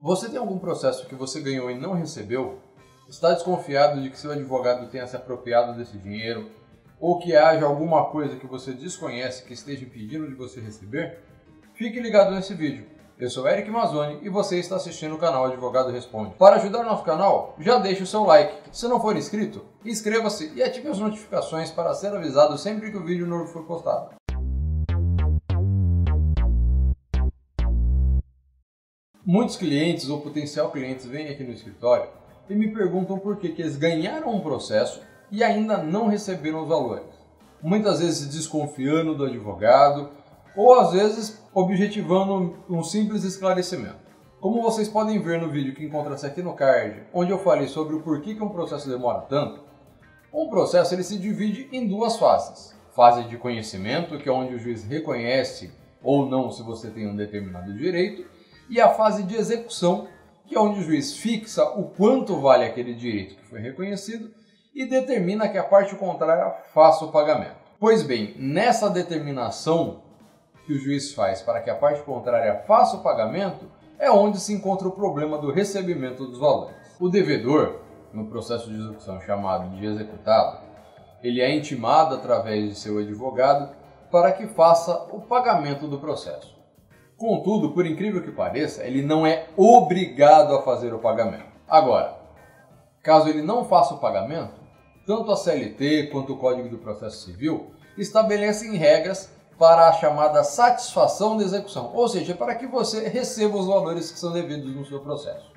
Você tem algum processo que você ganhou e não recebeu? Está desconfiado de que seu advogado tenha se apropriado desse dinheiro? Ou que haja alguma coisa que você desconhece que esteja impedindo de você receber? Fique ligado nesse vídeo. Eu sou Eric Mazzoni e você está assistindo o canal Advogado Responde. Para ajudar nosso canal, já deixe o seu like. Se não for inscrito, inscreva-se e ative as notificações para ser avisado sempre que o vídeo novo for postado. Muitos clientes ou potencial clientes vêm aqui no escritório e me perguntam por que eles ganharam um processo e ainda não receberam os valores. Muitas vezes desconfiando do advogado ou às vezes objetivando um simples esclarecimento. Como vocês podem ver no vídeo que encontra-se aqui no card, onde eu falei sobre o porquê que um processo demora tanto, um processo ele se divide em duas fases. Fase de conhecimento, que é onde o juiz reconhece ou não se você tem um determinado direito, e a fase de execução, que é onde o juiz fixa o quanto vale aquele direito que foi reconhecido e determina que a parte contrária faça o pagamento. Pois bem, nessa determinação que o juiz faz para que a parte contrária faça o pagamento, é onde se encontra o problema do recebimento dos valores. O devedor, no processo de execução chamado de executado, ele é intimado através de seu advogado para que faça o pagamento do processo. Contudo, por incrível que pareça, ele não é obrigado a fazer o pagamento. Agora, caso ele não faça o pagamento, tanto a CLT quanto o Código do Processo Civil estabelecem regras para a chamada satisfação da execução, ou seja, para que você receba os valores que são devidos no seu processo.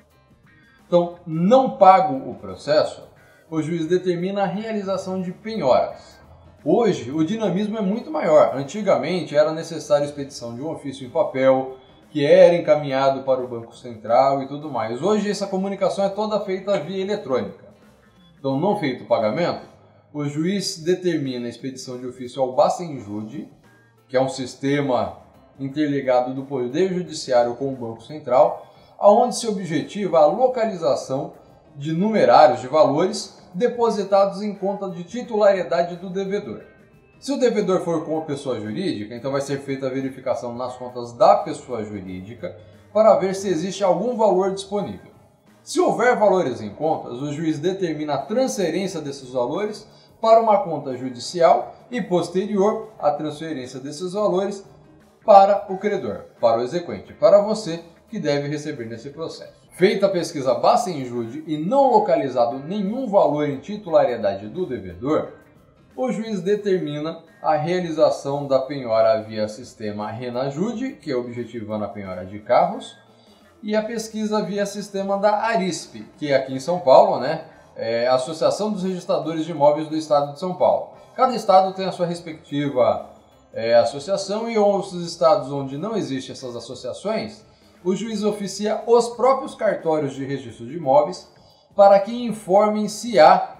Então, não pago o processo, o juiz determina a realização de penhoras. Hoje, o dinamismo é muito maior. Antigamente, era necessário a expedição de um ofício em papel, que era encaminhado para o Banco Central e tudo mais. Hoje, essa comunicação é toda feita via eletrônica. Então, não feito o pagamento, o juiz determina a expedição de ofício ao Bacenjude, que é um sistema interligado do Poder Judiciário com o Banco Central, onde se objetiva a localização de numerários de valores depositados em conta de titularidade do devedor. Se o devedor for com a pessoa jurídica, então vai ser feita a verificação nas contas da pessoa jurídica para ver se existe algum valor disponível. Se houver valores em contas, o juiz determina a transferência desses valores para uma conta judicial e posterior a transferência desses valores para o credor, para o exequente, para você que deve receber nesse processo. Feita a pesquisa Bacenjude e não localizado nenhum valor em titularidade do devedor, o juiz determina a realização da penhora via sistema Renajude, que é objetivando a penhora de carros, e a pesquisa via sistema da ARISP, que é aqui em São Paulo, é a Associação dos Registradores de Imóveis do Estado de São Paulo. Cada estado tem a sua respectiva associação e outros estados onde não existem essas associações, o juiz oficia os próprios cartórios de registro de imóveis para que informem se há,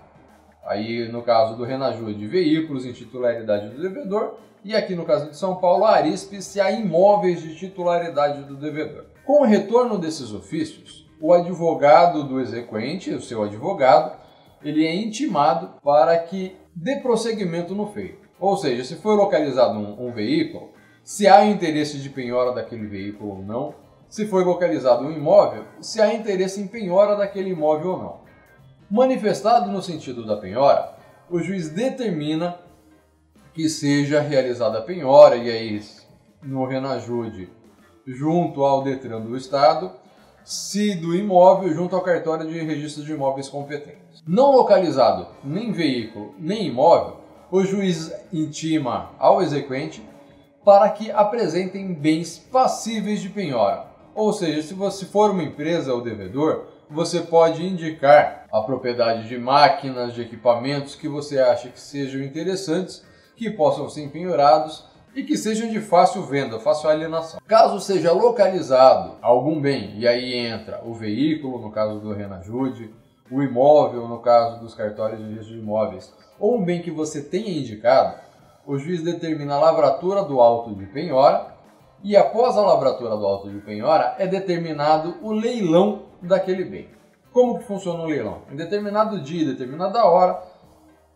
aí no caso do Renajude, veículos em titularidade do devedor e aqui no caso de São Paulo, a ARISP, se há imóveis de titularidade do devedor. Com o retorno desses ofícios, o advogado do exequente, o seu advogado, ele é intimado para que dê prosseguimento no feito. Ou seja, se for localizado um veículo, se há interesse de penhora daquele veículo ou não, se foi localizado um imóvel, se há interesse em penhora daquele imóvel ou não. Manifestado no sentido da penhora, o juiz determina que seja realizada a penhora, e aí no Renajude, junto ao Detran do Estado, se do imóvel, junto ao cartório de registro de imóveis competentes. Não localizado nem veículo, nem imóvel, o juiz intima ao exequente para que apresentem bens passíveis de penhora. Ou seja, se você for uma empresa ou devedor, você pode indicar a propriedade de máquinas, de equipamentos que você acha que sejam interessantes, que possam ser penhorados e que sejam de fácil venda, fácil alienação. Caso seja localizado algum bem, e aí entra o veículo, no caso do Renajude, o imóvel, no caso dos cartórios de registro de imóveis, ou um bem que você tenha indicado, o juiz determina a lavratura do auto de penhora, e após a lavratura do auto de penhora é determinado o leilão daquele bem. Como que funciona o leilão? Em determinado dia, em determinada hora,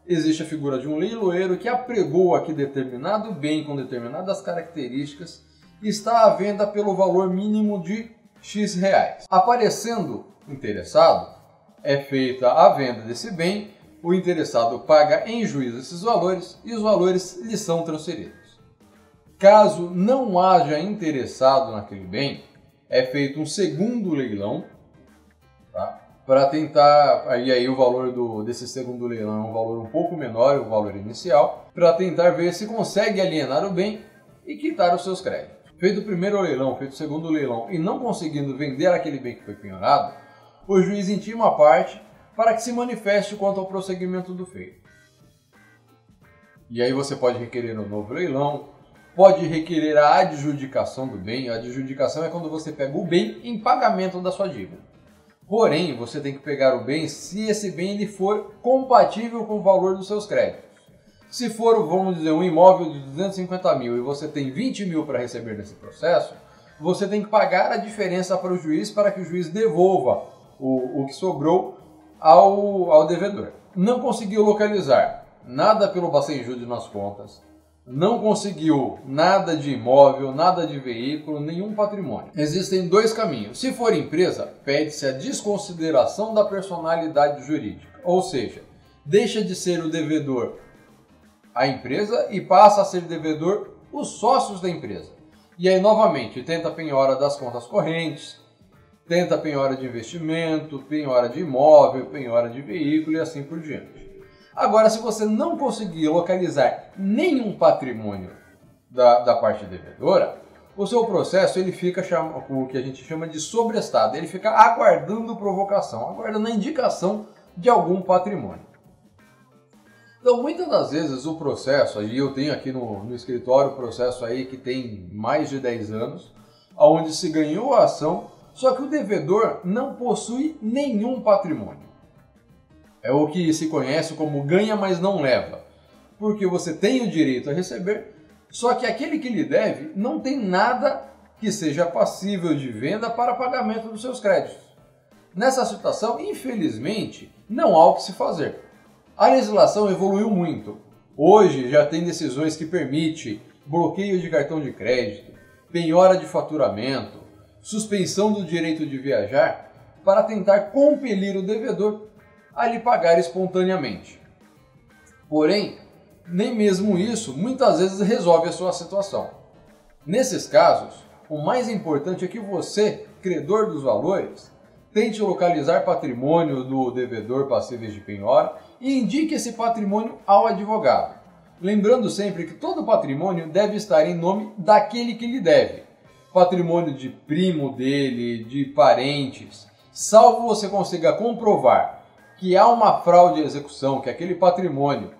existe a figura de um leiloeiro que apregoa que determinado bem com determinadas características está à venda pelo valor mínimo de X reais. Aparecendo interessado, é feita a venda desse bem, o interessado paga em juízo esses valores e os valores lhe são transferidos. Caso não haja interessado naquele bem, é feito um segundo leilão, tá? Para tentar, e aí o valor desse segundo leilão é um valor um pouco menor, o valor inicial, para tentar ver se consegue alienar o bem e quitar os seus créditos. Feito o primeiro leilão, feito o segundo leilão e não conseguindo vender aquele bem que foi penhorado, o juiz intima a parte para que se manifeste quanto ao prosseguimento do feito. E aí você pode requerer um novo leilão, pode requerer a adjudicação do bem. A adjudicação é quando você pega o bem em pagamento da sua dívida. Porém, você tem que pegar o bem se esse bem ele for compatível com o valor dos seus créditos. Se for, vamos dizer, um imóvel de 250 mil e você tem 20 mil para receber nesse processo, você tem que pagar a diferença para o juiz para que o juiz devolva o que sobrou ao devedor. Não conseguiu localizar nada pelo Bacenjude nas contas, não conseguiu nada de imóvel, nada de veículo, nenhum patrimônio. Existem dois caminhos. Se for empresa, pede-se a desconsideração da personalidade jurídica, ou seja, deixa de ser o devedor a empresa e passa a ser devedor os sócios da empresa. E aí, novamente, tenta a penhora das contas correntes, tenta a penhora de investimento, penhora de imóvel, penhora de veículo e assim por diante. Agora, se você não conseguir localizar nenhum patrimônio da parte devedora, o seu processo ele fica o que a gente chama de sobrestado. Ele fica aguardando provocação, aguardando a indicação de algum patrimônio. Então, muitas das vezes o processo, e eu tenho aqui no escritório o processo aí que tem mais de 10 anos, onde se ganhou a ação, só que o devedor não possui nenhum patrimônio. É o que se conhece como ganha, mas não leva. Porque você tem o direito a receber, só que aquele que lhe deve não tem nada que seja passível de venda para pagamento dos seus créditos. Nessa situação, infelizmente, não há o que se fazer. A legislação evoluiu muito. Hoje já tem decisões que permitem bloqueio de cartão de crédito, penhora de faturamento, suspensão do direito de viajar, para tentar compelir o devedor a lhe pagar espontaneamente. Porém, nem mesmo isso muitas vezes resolve a sua situação. Nesses casos, o mais importante é que você, credor dos valores, tente localizar patrimônio do devedor passíveis de penhora e indique esse patrimônio ao advogado. Lembrando sempre que todo patrimônio deve estar em nome daquele que lhe deve. Patrimônio de primo dele, de parentes, salvo você consiga comprovar que há uma fraude de execução, que aquele patrimônio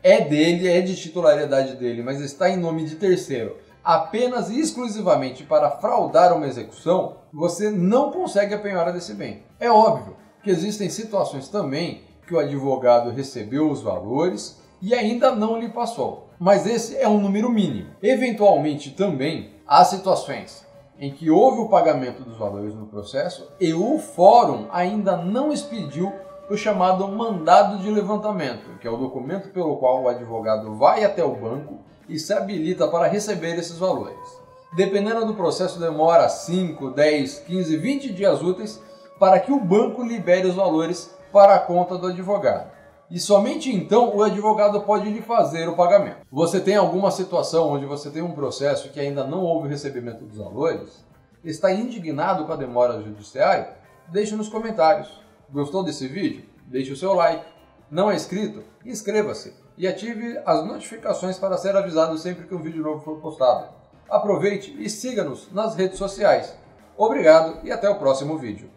é dele, é de titularidade dele, mas está em nome de terceiro, apenas e exclusivamente para fraudar uma execução, você não consegue a penhora desse bem. É óbvio que existem situações também que o advogado recebeu os valores e ainda não lhe passou, mas esse é um número mínimo. Eventualmente também há situações em que houve o pagamento dos valores no processo e o fórum ainda não expediu o chamado mandado de levantamento, que é o documento pelo qual o advogado vai até o banco e se habilita para receber esses valores. Dependendo do processo, demora 5, 10, 15, 20 dias úteis para que o banco libere os valores para a conta do advogado. E somente então o advogado pode lhe fazer o pagamento. Você tem alguma situação onde você tem um processo que ainda não houve o recebimento dos valores? Está indignado com a demora judiciária? Deixe nos comentários. Gostou desse vídeo? Deixe o seu like. Não é inscrito? Inscreva-se e ative as notificações para ser avisado sempre que um vídeo novo for postado. Aproveite e siga-nos nas redes sociais. Obrigado e até o próximo vídeo.